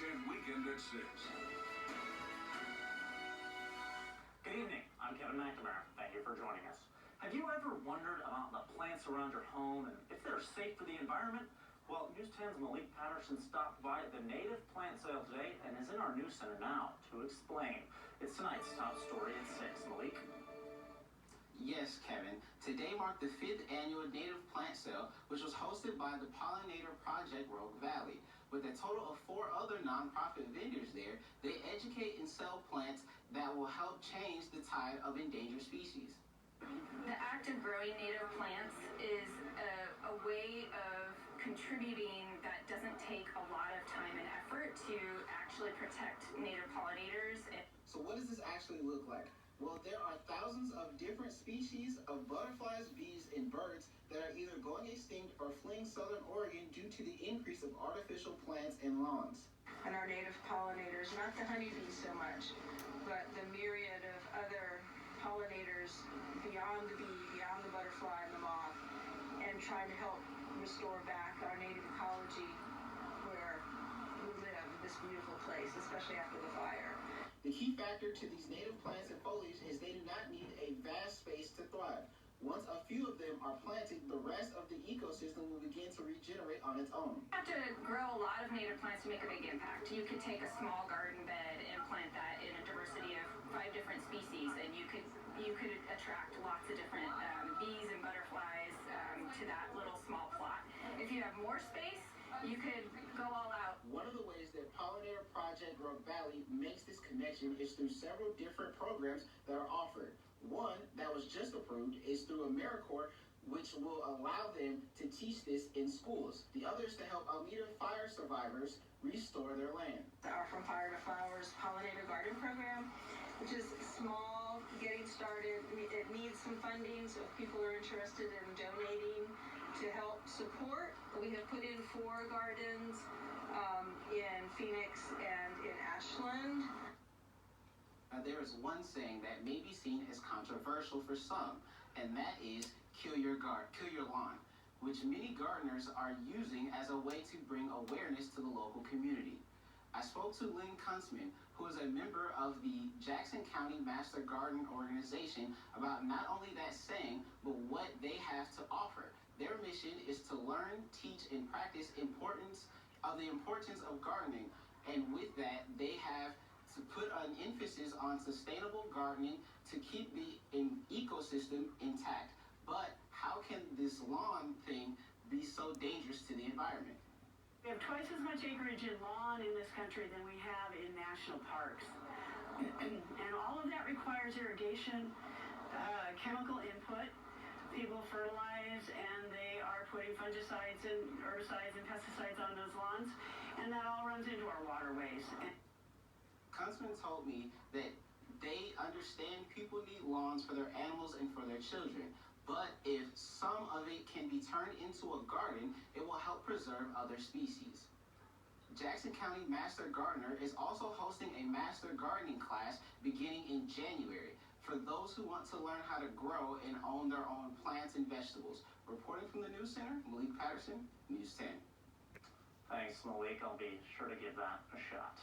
10 weekend at 6. Good evening. I'm Kevin McNamara. Thank you for joining us. Have you ever wondered about the plants around your home and if they're safe for the environment? Well, News 10's Malik Patterson stopped by the native plant sale today and is in our news center now to explain. It's tonight's top story at 6. Malik? Yes, Kevin. Today marked the 5th annual native plant sale, which was hosted by the Pollinator Project Rogue Valley. With a total of 4 other nonprofit vendors there, they educate and sell plants that will help change the tide of endangered species. The act of growing native plants is a way of contributing that doesn't take a lot of time and effort to actually protect native pollinators. So what does this actually look like? Well, there are thousands of different species of butterflies, bees, and birds that are either going extinct or fleeing southern Oregon due to the increase of artificial plants and lawns. And our native pollinators, not the honeybees so much, but the myriad of other pollinators beyond the bee, beyond the butterfly and the moth, and trying to help restore back our native ecology where we live in this beautiful place, especially after the fire. The key factor to these native plants and foliage is they do not need a vast space to thrive. Once a few of them are planted, the rest of the ecosystem will begin to regenerate on its own. You have to grow a lot of native plants to make a big impact. You could take a small garden bed and plant that in a diversity of 5 different species, and you could attract lots of different bees and butterflies to that little small plot. If you have more space, you could go all out. One of the ways that Pollinator Project Rogue Valley makes this connection is through several different programs that are offered. One that was just approved is through AmeriCorps, which will allow them to teach this in schools. The other is to help Alameda fire survivors restore their land. Our From Fire to Flowers Pollinator Garden Program, which is small, getting started. It needs some funding, so if people are interested in donating to help support, we have put in 4 gardens in Phoenix and in Ashland. Now, there is one saying that may be seen as controversial for some, and that is kill your lawn, which many gardeners are using as a way to bring awareness to the local community. I spoke to Lynn Kuntzman, who is a member of the Jackson County Master Garden Organization, about not only that saying, but what they have to offer. Their mission is to learn, teach, and practice the importance of gardening, and with that, they have to put an emphasis on sustainable gardening to keep the ecosystem intact. But how can this lawn thing be so dangerous to the environment? We have twice as much acreage in lawn in this country than we have in national parks. And all of that requires irrigation, chemical input. People fertilize and they are putting fungicides and herbicides and pesticides on those lawns, and that all runs into our waterways. Kuntzman told me that they understand people need lawns for their animals and for their children, but if some of it can be turned into a garden, it will help preserve other species. Jackson County Master Gardener is also hosting a Master Gardening class beginning in January for those who want to learn how to grow and own their own plants and vegetables. Reporting from the News Center, Malik Patterson, News 10. Thanks, Malik. I'll be sure to give that a shot.